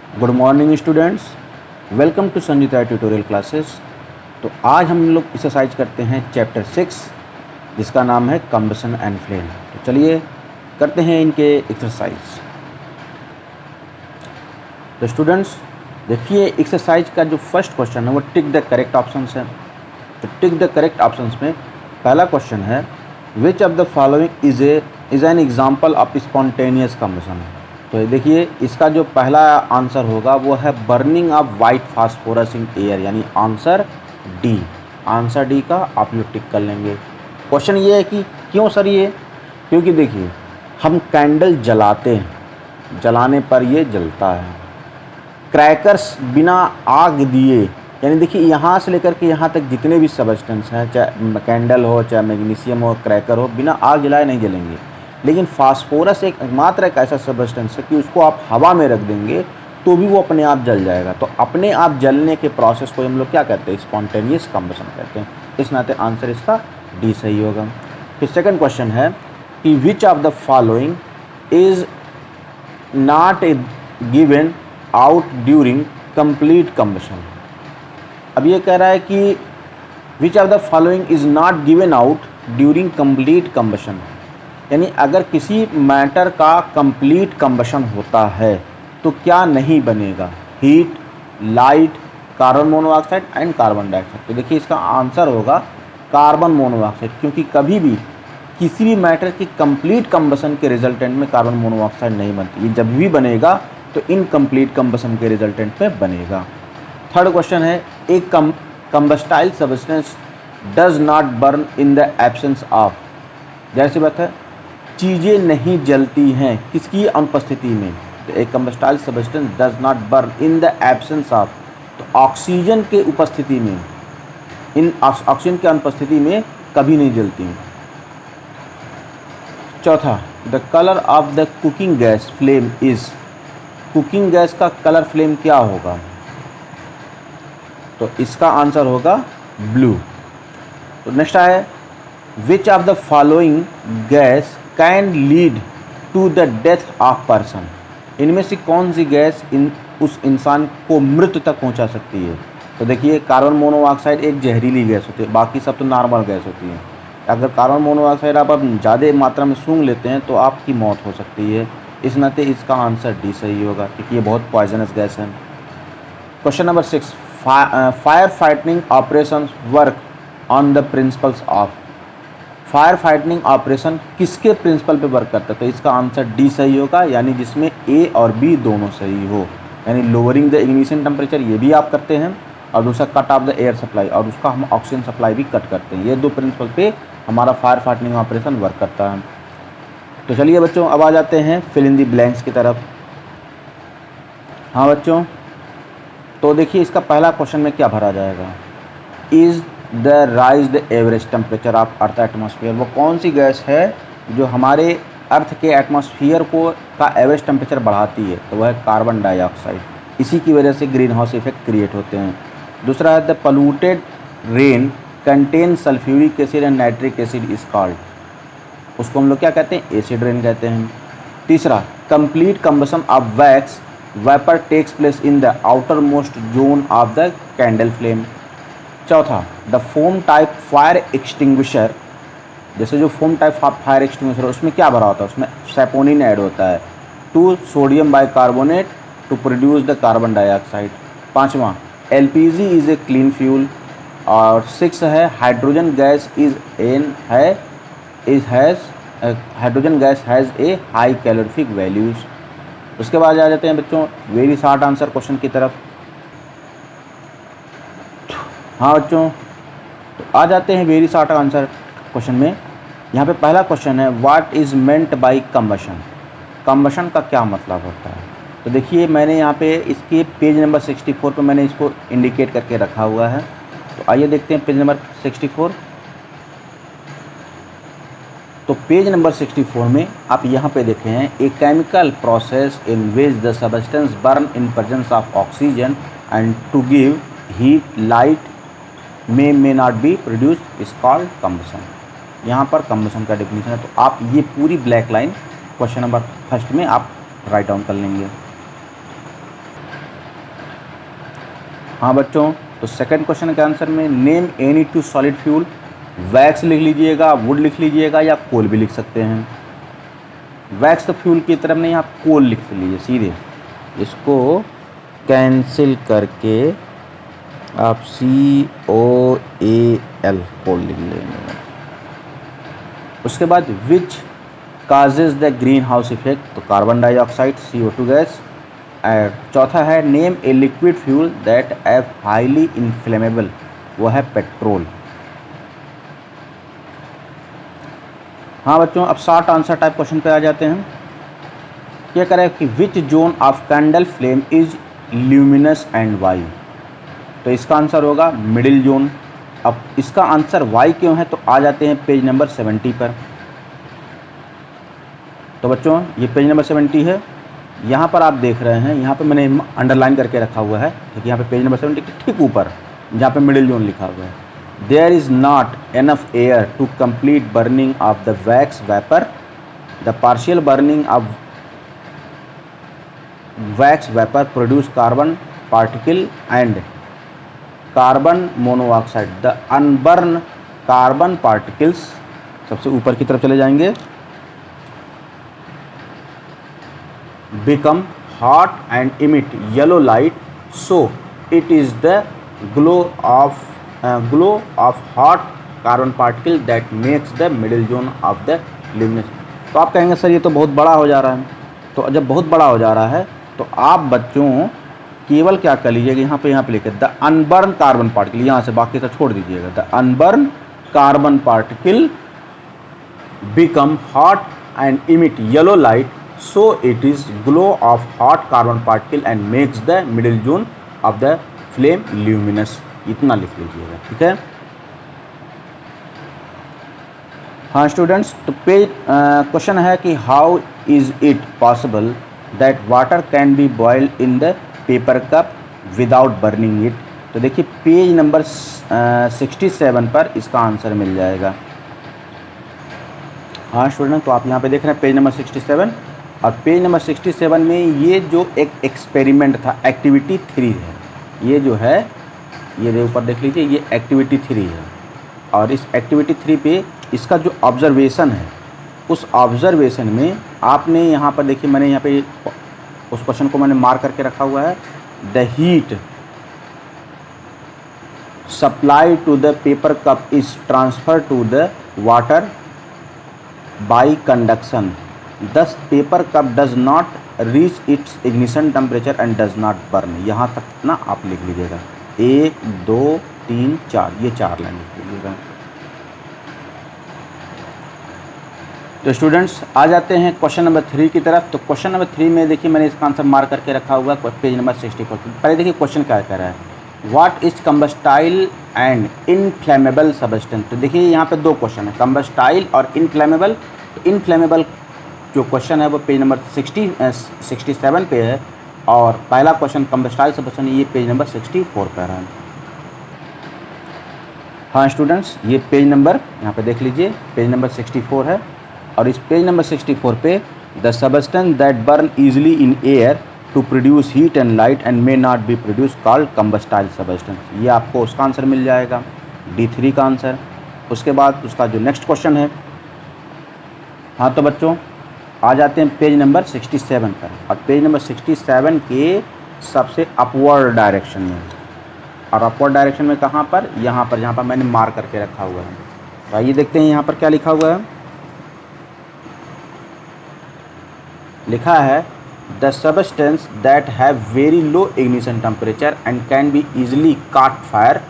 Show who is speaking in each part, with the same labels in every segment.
Speaker 1: Good morning students, welcome to Sanjita tutorial classes. तो आज हम लोग एक्सरसाइज करते हैं चैप्टर 6 जिसका नाम है कंबशन एंड फ्लेम। तो चलिए करते हैं इनके एक्सरसाइज। तो स्टूडेंट्स देखिए, एक्सरसाइज का जो फर्स्ट क्वेश्चन है वो टिक द करेक्ट ऑप्शंस है। तो टिक द करेक्ट ऑप्शंस में पहला क्वेश्चन है which of the following is an example of spontaneous combustion. तो देखिए इसका जो पहला आंसर होगा वो है burning of white phosphorus in air, यानी आंसर डी। आंसर डी का आप लोग टिक कर लेंगे। क्वेश्चन ये है कि क्यों सर ये, क्योंकि देखिए हम कैंडल जलाते हैं, जलाने पर ये जलता है। क्रैकर्स बिना आग दिए, यानी देखिए यहाँ से लेकर के यहाँ तक जितने भी सबस्टेंस हैं, चाहे कैंडल हो चाहे मैग्नीशियम हो क्रैकर हो, बिना आग जलाए नहीं जलेंगे। लेकिन फास्फोरस एकमात्र एक ऐसा सबस्टेंस है कि उसको आप हवा में रख देंगे तो भी वो अपने आप जल जाएगा। तो अपने आप जलने के प्रोसेस को हम लोग क्या कहते हैं, स्पॉन्टेनियस कंबशन कहते हैं। इस नाते आंसर इसका डी सही होगा। फिर सेकंड क्वेश्चन है कि विच of the following is not given out during complete combustion. अब ये कह रहा है कि विच of the following is not given out during complete combustion, यानी अगर किसी मैटर का कंप्लीट कंबशन होता है तो क्या नहीं बनेगा, heat, light, carbon monoxide and carbon dioxide. तो देखिए इसका आंसर होगा कार्बन मोनोऑक्साइड, क्योंकि कभी भी किसी भी मैटर की कंप्लीट कंबशन के रिजल्टेंट में कार्बन मोनोऑक्साइड नहीं बनती। ये जब भी बनेगा तो इनकम्प्लीट कंबशन के रिजल्टेंट में बनेगा। थर्ड क्वेश्चन है एक combustible substance does not burn in the absence of. जाहिर सी बात है चीज़ें नहीं जलती हैं किसकी अनुपस्थिति में, तो एक combustible substance does not burn in the absence of, तो ऑक्सीजन के उपस्थिति में, इन ऑक्सीजन की अनुपस्थिति में कभी नहीं जलती हैं। चौथा, the colour of the cooking gas flame is. Cooking gas का कलर फ्लेम क्या होगा, तो इसका आंसर होगा ब्लू। तो नेक्स्ट है which of the following gas can lead to the death of person. इनमें से कौन सी गैस उस इंसान को मृत्यु तक पहुंचा सकती है। तो देखिए कार्बन मोनोऑक्साइड एक जहरीली गैस होती है, बाकी सब तो नॉर्मल गैस होती है। अगर कार्बन मोनोऑक्साइड आप ज़्यादा मात्रा में सूंघ लेते हैं तो आपकी मौत हो सकती है। इस नाते इसका आंसर डी सही होगा, क्योंकि ये बहुत पॉइजनस गैस है। Question number 6, fire fighting operation work on the principles of. Fire fighting operation किसके प्रिंसिपल पे वर्क करता है, तो इसका आंसर डी सही होगा, यानी जिसमें ए और बी दोनों सही हो। यानी लोअरिंग द इग्निशन टेम्परेचर ये भी आप करते हैं, और दूसरा cut off the air supply, और उसका हम ऑक्सीजन सप्लाई भी कट करते हैं। ये दो प्रिंसिपल पे हमारा फायर फाइटिंग ऑपरेशन वर्क करता है। तो चलिए बच्चों अब आ जाते हैं फिल इन दी ब्लैंक्स की तरफ। हाँ बच्चों, तो देखिए इसका पहला क्वेश्चन में क्या भरा जाएगा, is the rise the average temperature of earth atmosphere. वो कौन सी गैस है जो हमारे अर्थ के एटमॉस्फेयर को का एवरेज टेम्परेचर बढ़ाती है, तो वह है कार्बन डाइऑक्साइड। इसी की वजह से ग्रीन हाउस इफेक्ट क्रिएट होते हैं। दूसरा है the polluted rain contain sulphuric acid and nitric acid is called. उसको हम लोग क्या कहते हैं, एसिड रेन कहते हैं। तीसरा, complete combustion of wax vapour takes place in the outermost zone of the candle flame. चौथा, the foam type fire extinguisher, जैसे जो फोम टाइप फायर एक्सटिंग्विशर है उसमें क्या भरा होता है, उसमें सैपोनिन ऐड होता है to sodium bicarbonate to produce the carbon dioxide. पाँचवा, LPG is a clean fuel. और 6 है hydrogen gas hydrogen gas has a high calorific values. उसके बाद आ जाते हैं बच्चों वेरी शॉर्ट आंसर क्वेश्चन की तरफ। हाँ बच्चों, तो आ जाते हैं वेरी शॉर्ट आंसर क्वेश्चन में। यहाँ पे पहला क्वेश्चन है what is meant by combustion. Combustion का क्या मतलब होता है, तो देखिए मैंने यहाँ पे इसके पेज नंबर 64 पे मैंने इसको इंडिकेट करके रखा हुआ है। तो आइए देखते हैं पेज नंबर 64। तो पेज नंबर 64 में आप यहाँ पे देखे हैं a chemical process in which the substance burn in presence of oxygen and to give heat light may not be produced is called combustion। यहाँ पर combustion का डेफिनेशन है। तो आप ये पूरी black line question number first में आप राइट डाउन कर लेंगे। हाँ बच्चों, तो सेकंड क्वेश्चन के आंसर में name any two solid fuel, wax लिख लीजिएगा, वुड लिख लीजिएगा या कोल भी लिख सकते हैं। वैक्स तो फ्यूल की तरफ नहीं, आप कोल लिख लीजिए सीधे, इसको कैंसिल करके आप COAL कोल लिख लेंगे। उसके बाद which causes the green house effect, तो कार्बन डाइऑक्साइड CO2 गैस। और चौथा है name a liquid fuel that is highly inflammable, वो है पेट्रोल। हाँ बच्चों, अब शॉर्ट आंसर टाइप क्वेश्चन पे आ जाते हैं। क्या करें कि which zone of candle flame is luminous and why, तो इसका आंसर होगा मिडिल जोन। अब इसका आंसर वाई क्यों है, तो आ जाते हैं पेज नंबर 70 पर। तो बच्चों ये पेज नंबर 70 है, यहाँ पर आप देख रहे हैं, यहाँ पे मैंने अंडरलाइन करके रखा हुआ है, क्योंकि यहाँ पे पेज नंबर 70 के ठीक ऊपर जहाँ पे मिडिल जोन लिखा हुआ है, there is not enough air to complete burning of the wax vapour, the partial burning of wax vapour produce carbon particle and carbon monoxide, the unburnt carbon particles, सबसे ऊपर की तरफ चले जाएंगे, become hot and emit yellow light, so it is the glow of hot carbon particle that makes the middle zone of the luminous। तो आप कहेंगे sir ये तो बहुत बड़ा हो जा रहा है, तो जब बहुत बड़ा हो जा रहा है तो आप बच्चों केवल क्या कर लीजिएगा, यहाँ पे लिखे द अनबर्न कार्बन पार्टिकल, यहाँ से बाकी सब छोड़ दीजिएगा, the unburnt carbon particle become hot and emit yellow light, so it is glow of hot carbon particle and makes the middle zone of the flame luminous। इतना लिख लीजिएगा, ठीक है। हाँ स्टूडेंट्स, तो पेज क्वेश्चन है कि how is it possible that water can be boiled in the paper cup without burning it, तो देखिए पेज नंबर 67 पर इसका आंसर मिल जाएगा। हाँ स्टूडेंट, तो आप यहाँ पे देख रहे हैं पेज नंबर 67, और पेज नंबर 67 में ये जो एक एक्सपेरिमेंट था, एक्टिविटी 3 है, ये जो है ये ऊपर देख लीजिए, ये एक्टिविटी 3 है, और इस एक्टिविटी 3 पे इसका जो ऑब्जर्वेशन है, उस ऑब्जर्वेशन में आपने यहाँ पर देखिए, मैंने यहाँ पे उस क्वेश्चन को मैंने मार्क करके रखा हुआ है, the heat supply to the paper cup is transfer to the water by conduction, thus paper cup does not reach its ignition temperature and does not burn। यहाँ तक ना आप लिख लीजिएगा, 1 2 3 4, ये 4 लाइन लिख लीजिएगा। तो स्टूडेंट्स आ जाते हैं क्वेश्चन नंबर 3 की तरफ। तो क्वेश्चन नंबर 3 में देखिए मैंने इसका आंसर मार्क करके रखा हुआ है पेज नंबर 64। पहले देखिए क्वेश्चन क्या कह रहा है, what is combustible and inflammable substance. तो देखिए यहाँ पे दो क्वेश्चन है, कम्बस्टाइल और इनफ्लेमेबल। तो इनफ्लेमेबल जो क्वेश्चन है वो पेज नंबर 67 पे है, और पहला क्वेश्चन कम्बस्टाइल सब्सटेंस ये पेज नंबर 64 पर है। हाँ स्टूडेंट्स, ये पेज नंबर यहाँ पे देख लीजिए, पेज नंबर 64 है, और इस पेज नंबर 64 पे the substance that burn easily in air to produce heat and light and may not be produce called combustible substance, ये आपको उसका आंसर मिल जाएगा, D3 का आंसर। उसके बाद उसका जो नेक्स्ट क्वेश्चन है, हाँ तो बच्चों आ जाते हैं पेज नंबर 67 पर, और पेज नंबर 67 के सबसे अपवर्ड डायरेक्शन में, और अपवर्ड डायरेक्शन में कहाँ पर, यहाँ पर जहाँ पर मैंने मार्क करके रखा हुआ है। तो आइए देखते हैं यहाँ पर क्या लिखा हुआ है। लिखा है the substance that have very low ignition temperature and can be easily cot fire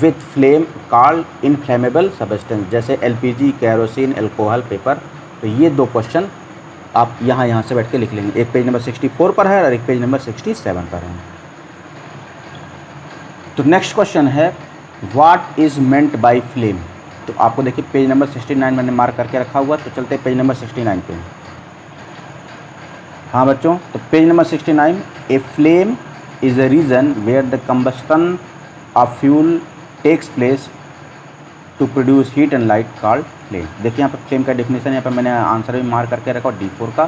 Speaker 1: with flame called inflammable substance, जैसे LPG, कैरोसिन, अल्कोहल, पेपर। तो ये दो क्वेश्चन आप यहाँ से बैठ के लिख लेंगे, एक पेज नंबर 64 पर है और एक पेज नंबर 67 पर है। तो नेक्स्ट क्वेश्चन है what is meant by flame. तो आपको देखिए पेज नंबर 69 मैंने मार्क करके रखा हुआ, तो चलते हैं पेज नंबर 69 पे। हाँ बच्चों, तो page number 69, a flame is a region where the combustion of fuel takes place to produce heat and light called flame. देखिए यहाँ पर फ्लेम का डेफिनेशन यहाँ पर मैंने आंसर भी मार्क करके रखा D4 का,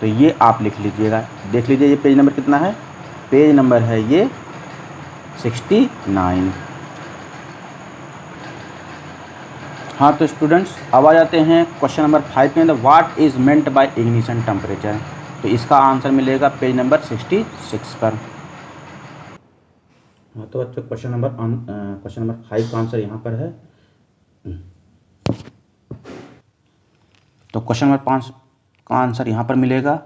Speaker 1: तो ये आप लिख लीजिएगा। देख लीजिए ये पेज नंबर कितना है, पेज नंबर है ये 69। हाँ तो स्टूडेंट्स अब आ जाते हैं क्वेश्चन नंबर 5 के अंदर, what is meant by ignition temperature. तो इसका आंसर मिलेगा पेज नंबर 66 पर। हाँ तो बच्चों क्वेश्चन नंबर 5 का आंसर यहाँ पर है। तो क्वेश्चन नंबर 5 का आंसर यहाँ पर मिलेगा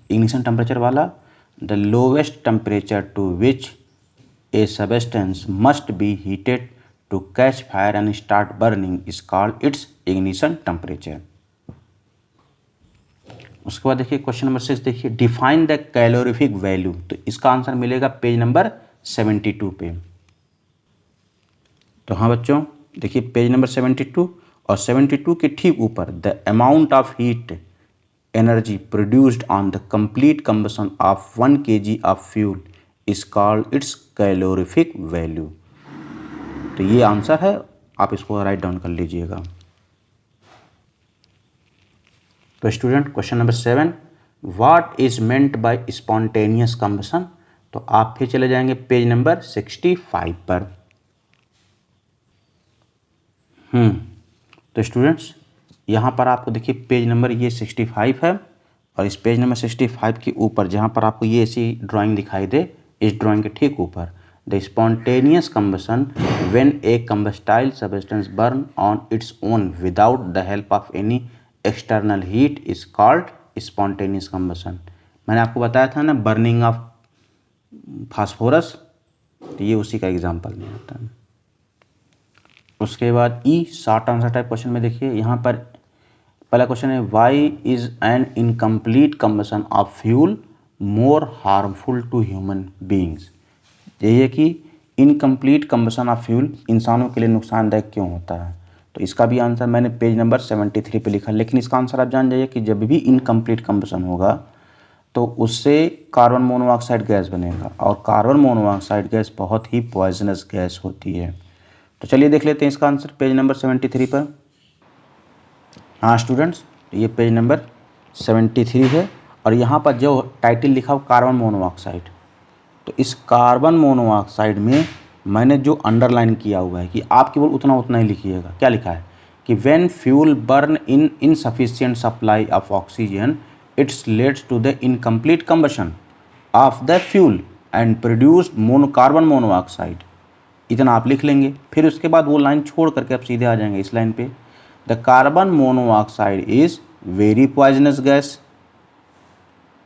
Speaker 1: इग्निशन टेम्परेचर वाला। The lowest temperature to which a substance must be heated to catch fire and start burning is called its ignition temperature. उसके बाद देखिए क्वेश्चन नंबर 6 देखिए, डिफाइन द कैलोरीफिक वैल्यू। तो इसका आंसर मिलेगा पेज नंबर 72 पे। तो हाँ बच्चों देखिए पेज नंबर 72 और 72 के ठीक ऊपर, the amount of heat energy produced on the complete combustion of 1 kg of fuel is called it's calorific value. तो ये आंसर है, आप इसको राइट डाउन कर लीजिएगा। तो student question number 7, what is meant by spontaneous combustion. तो आप फिर चले जाएंगे पेज नंबर 65 पर। तो स्टूडेंट्स यहाँ पर आपको देखिए पेज नंबर ये 65 है, और इस पेज नंबर 65 के ऊपर जहाँ पर आपको ये ऐसी ड्राइंग दिखाई दे, इस ड्राइंग के ठीक ऊपर, the spontaneous combustion when A combustible substance burn on its own without the help of any external heat is called spontaneous combustion. मैंने आपको बताया था ना बर्निंग ऑफ फास्फोरस, तो ये उसी का एग्जाम्पल नहीं आता है। उसके बाद शॉर्ट आंसर टाइप क्वेश्चन में देखिए यहाँ पर पहला क्वेश्चन है, why is an incomplete combustion of fuel more harmful to human beings. यही है कि इनकम्प्लीट कंबशन ऑफ फ्यूल इंसानों के लिए नुकसानदायक क्यों होता है। तो इसका भी आंसर मैंने पेज नंबर 73 पे लिखा, लेकिन इसका आंसर आप जान जाइए कि जब भी इनकम्प्लीट कंबशन होगा तो उससे कार्बन मोनोऑक्साइड गैस बनेगा, और कार्बन मोनोऑक्साइड गैस बहुत ही पॉइजनस गैस होती है। तो चलिए देख लेते हैं इसका आंसर पेज नंबर 73 पर। हाँ स्टूडेंट्स ये पेज नंबर 73 है, और यहाँ पर जो टाइटल लिखा हो कार्बन मोनोऑक्साइड, तो इस कार्बन मोनोऑक्साइड में मैंने जो अंडरलाइन किया हुआ है कि आप केवल उतना उतना ही लिखिएगा। क्या लिखा है कि when fuel burn in insufficient supply of oxygen its leads to the incomplete combustion of the fuel and produced carbon monoxide. इतना आप लिख लेंगे, फिर उसके बाद वो लाइन छोड़ करके आप सीधे आ जाएंगे इस लाइन पे, the carbon monoxide is very poisonous gas,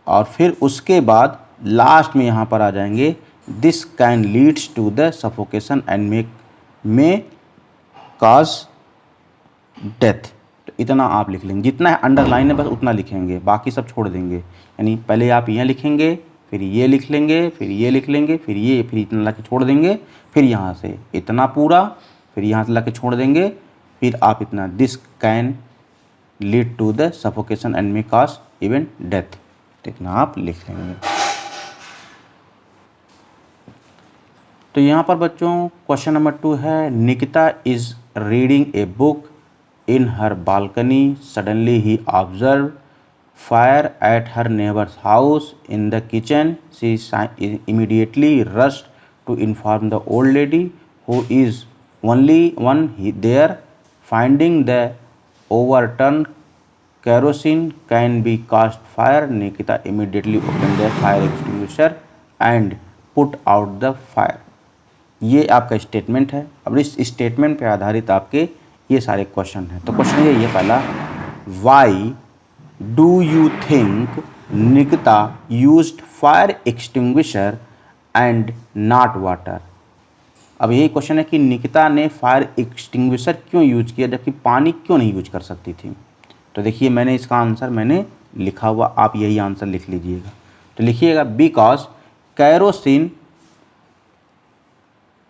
Speaker 1: और फिर उसके बाद लास्ट में यहाँ पर आ जाएंगे, this can leads to the suffocation and may cause death. तो इतना आप लिख लेंगे, जितना अंडरलाइन है बस उतना लिखेंगे, बाकी सब छोड़ देंगे। यानी पहले आप यहाँ लिखेंगे, फिर ये लिख लेंगे, फिर ये लिख लेंगे, फिर ये, फिर इतना ला के छोड़ देंगे, फिर यहाँ से इतना पूरा, फिर यहाँ से ला के छोड़ देंगे, फिर आप इतना, this can lead to the suffocation and may cause even death. तो इतना आप लिख लेंगे। तो यहाँ पर बच्चों क्वेश्चन नंबर 2 है, Nikita is reading a book in her balcony. Suddenly he observed fire at her neighbor's house in the kitchen. She immediately rushed to inform the old lady, who is only one there. Finding the overturned kerosene can be caused fire, Nikita immediately opened the fire extinguisher and put out the fire. ये आपका statement है। अब इस statement पे आधारित आपके ये सारे क्वेश्चन हैं। तो क्वेश्चन ये पहला, why do you think Nikita used fire extinguisher and not water. अब यही क्वेश्चन है कि निकिता ने फायर एक्सटिंग्विशर क्यों यूज किया जबकि पानी क्यों नहीं यूज कर सकती थी। तो देखिए मैंने इसका आंसर मैंने लिखा हुआ, आप यही आंसर लिख लीजिएगा। तो लिखिएगा because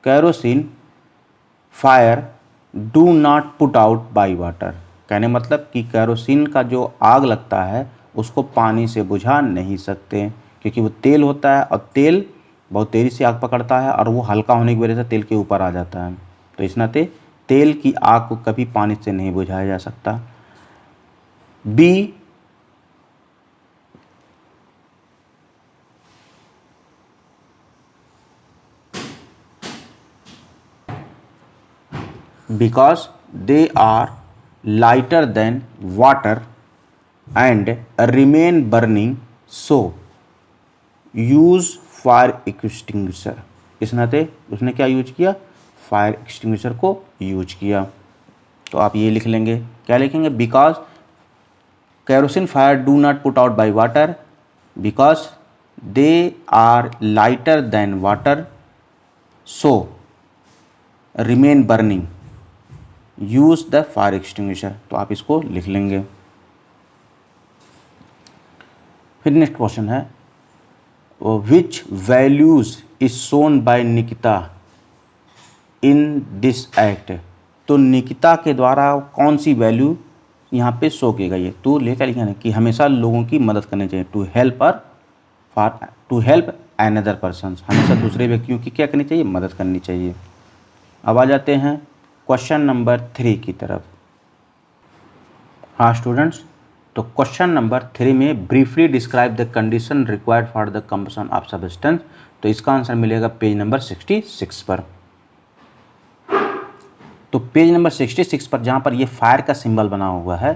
Speaker 1: kerosene fire do not put out by water. कहने मतलब कि कैरोसिन का जो आग लगता है उसको पानी से बुझा नहीं सकते, क्योंकि वो तेल होता है और तेल बहुत तेज़ी से आग पकड़ता है और वो हल्का होने की वजह से तेल के ऊपर आ जाता है। तो इस नाते तेल की आग को कभी पानी से नहीं बुझाया जा सकता। Be because they are lighter than water and remain burning, so use fire extinguisher. इस नाते उसने क्या यूज किया, फायर एक्सटिंग्विशर को यूज किया। तो आप ये लिख लेंगे, क्या लिखेंगे, because kerosene fire do not put out by water, because they are lighter than water, so remain burning, use the fire extinguisher। तो आप इसको लिख लेंगे। फिर नेक्स्ट क्वेश्चन है, which values is shown by Nikita in this act। तो निकिता के द्वारा कौन सी वैल्यू यहाँ पे शो की गई है, टू लेकर लिखना है कि हमेशा लोगों की मदद करनी चाहिए, टू हेल्प अनदर पर्सन, हमेशा दूसरे व्यक्तियों की क्या करनी चाहिए, मदद करनी चाहिए। अब आ जाते हैं क्वेश्चन नंबर 3 की तरफ। हाँ स्टूडेंट्स, तो क्वेश्चन नंबर 3 में briefly describe the condition required for the combustion of substance. तो इसका आंसर मिलेगा पेज नंबर 66 पर। तो पेज नंबर 66 पर जहाँ पर ये फायर का सिंबल बना हुआ है,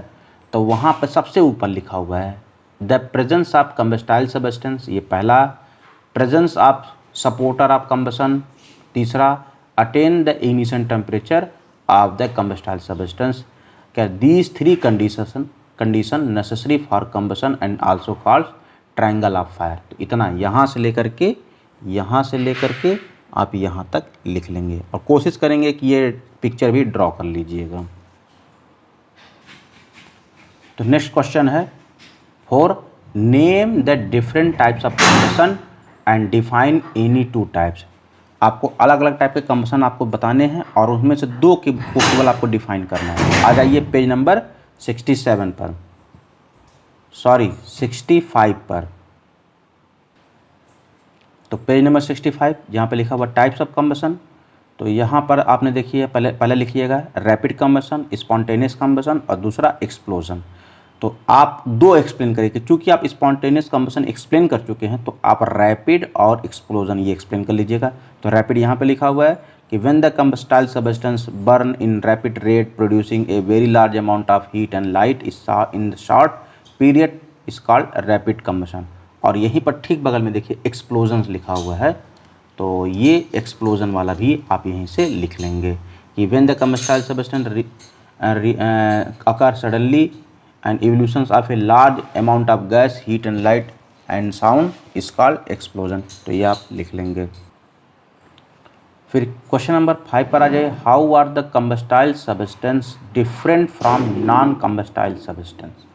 Speaker 1: तो वहाँ पर सबसे ऊपर लिखा हुआ है the presence of combustible substance, ये पहला, presence of supporter of combustion, तीसरा, attain the ignition temperature of the combustible substance. क्या these 3 condition necessary for combustion and also called triangle of fire. तो इतना यहाँ से लेकर के आप यहाँ तक लिख लेंगे और कोशिश करेंगे कि ये पिक्चर भी ड्रॉ कर लीजिएगा। तो नेक्स्ट क्वेश्चन है, for name the different types of combustion and define any 2 types. आपको अलग अलग टाइप के कंबशन आपको बताने हैं और उसमें से 2 को केवल आपको डिफाइन करना है। आ जाइए पेज नंबर 65 पर। तो पेज नंबर 65 जहाँ पे लिखा हुआ टाइप्स ऑफ कंबशन, तो यहाँ पर आपने देखिए पहले लिखिएगा रैपिड कंबशन, स्पॉन्टेनियस कंबशन और दूसरा एक्सप्लोजन। तो आप 2 एक्सप्लेन करेंगे, क्योंकि आप स्पॉन्टेनियस कंबशन एक्सप्लेन कर चुके हैं तो आप रैपिड और एक्सप्लोजन ये एक्सप्लेन कर लीजिएगा। तो रैपिड यहाँ पे लिखा हुआ है कि when the combustible substance burn in rapid rate producing a very large amount of heat and light in the short period is called rapid combustion. और यहीं पर ठीक बगल में देखिए एक्सप्लोजन लिखा हुआ है, तो ये एक्सप्लोजन वाला भी आप यहीं से लिख लेंगे कि when the combustible substance occur suddenly and evolutions of a large amount of gas, heat and light and sound is called explosion. तो ये आप लिख लेंगे। फिर क्वेश्चन नंबर 5 पर आ जाए, how are the combustible substance different from non combustible substance.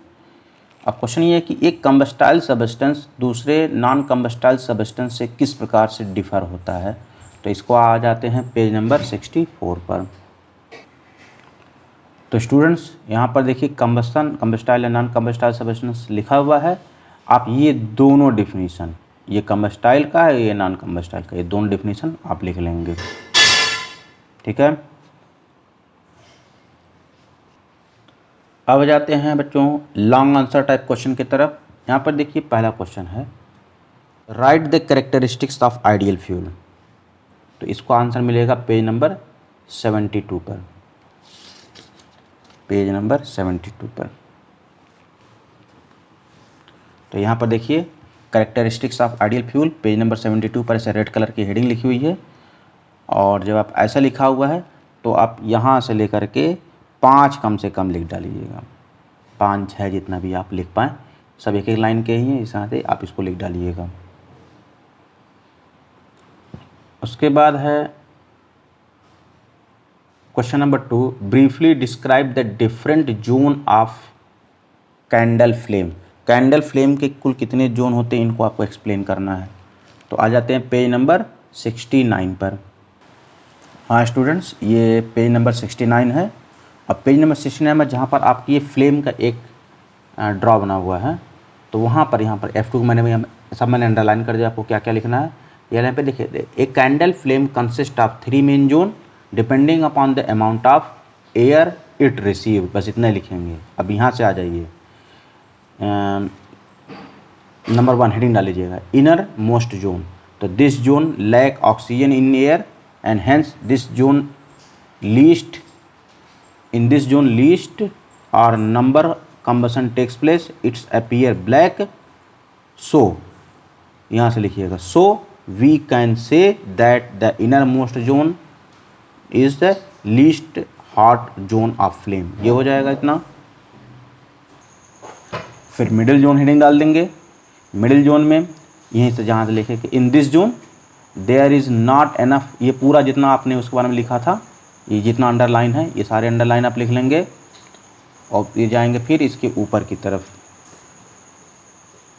Speaker 1: अब क्वेश्चन ये है कि एक कंबस्टाइल सब्सटेंस दूसरे नॉन कंबस्टाइल सब्सटेंस से किस प्रकार से डिफर होता है। तो इसको आ जाते हैं पेज नंबर 64 पर। तो स्टूडेंट्स यहाँ पर देखिए कंबस्टाइल या नॉन कंबस्टाइल सब्सटेंस लिखा हुआ है। आप ये दोनों डिफिनीशन, ये कंबस्टाइल का है ये नॉन कंबस्टाइल का, ये दोनों डिफिनीशन आप लिख लेंगे, ठीक है। अब जाते हैं बच्चों लॉन्ग आंसर टाइप क्वेश्चन की तरफ। यहाँ पर देखिए पहला क्वेश्चन है, right the characteristics of ideal fuel. तो इसको आंसर मिलेगा पेज नंबर 72 पर, पेज नंबर 72 पर। तो यहाँ पर देखिए characteristics of ideal fuel, page number 72 पर ऐसे रेड कलर की हेडिंग लिखी हुई है। और जब आप ऐसा लिखा हुआ है तो आप यहाँ से लेकर के 5 कम से कम लिख डालिएगा, 5-6 जितना भी आप लिख पाएँ, सब एक एक लाइन के ही हैं, इस तरह से आप इसको लिख डालिएगा। उसके बाद है question number 2, briefly describe the different zone of candle flame. Candle flame के कुल कितने जोन होते हैं इनको आपको एक्सप्लेन करना है। तो आ जाते हैं पेज नंबर 69 पर। हाँ स्टूडेंट्स, ये पेज नंबर 69 है। अब पेज नंबर 69 में जहाँ पर आपकी ये फ्लेम का एक ड्रॉ बना हुआ है, तो वहाँ पर यहाँ पर F2 मैंने अंडरलाइन कर दिया, आपको क्या क्या लिखना है। यहाँ पे देखिए, a candle flame consist of 3 main zone depending upon the amount of air it receive, बस इतना लिखेंगे। अब यहाँ से आ जाइए, नंबर 1 हेडिंग डाल लीजिएगा, इनर मोस्ट जोन। तो this zone lack oxygen in air and hence this zone least in this zone least और number combustion takes place, it's appear black, so यहाँ से लिखिएगा, so we can say that the inner most zone is the least hot zone of flame. ये हो जाएगा इतना। फिर middle zone heading डाल देंगे। मिडिल जोन में यहीं से जहाँ से लिखे कि in this zone there is not enough, ये पूरा जितना आपने उसके बारे में लिखा था, ये जितना अंडरलाइन है ये सारे अंडरलाइन आप लिख लेंगे और ये जाएंगे फिर इसके ऊपर की तरफ,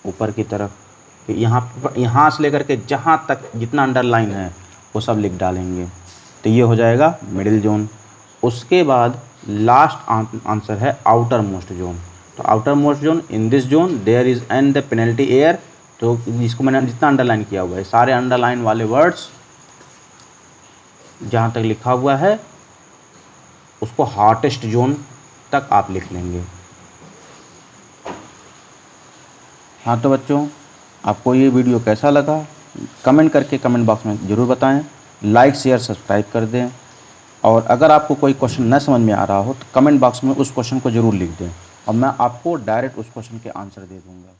Speaker 1: ऊपर की तरफ यहाँ से लेकर के जहाँ तक जितना अंडरलाइन है वो सब लिख डालेंगे। तो ये हो जाएगा मिडिल जोन। उसके बाद लास्ट आंसर है आउटर मोस्ट जोन। तो outermost zone, in this zone there is an the plenty air, तो जिसको मैंने जितना अंडरलाइन किया हुआ है सारे अंडरलाइन वाले वर्ड्स जहाँ तक लिखा हुआ है उसको हॉटेस्ट जोन तक आप लिख लेंगे। हाँ तो बच्चों, आपको ये वीडियो कैसा लगा कमेंट करके कमेंट बॉक्स में ज़रूर बताएं। लाइक शेयर सब्सक्राइब कर दें और अगर आपको कोई क्वेश्चन न समझ में आ रहा हो तो कमेंट बॉक्स में उस क्वेश्चन को ज़रूर लिख दें और मैं आपको डायरेक्ट उस क्वेश्चन के आंसर दे दूँगा।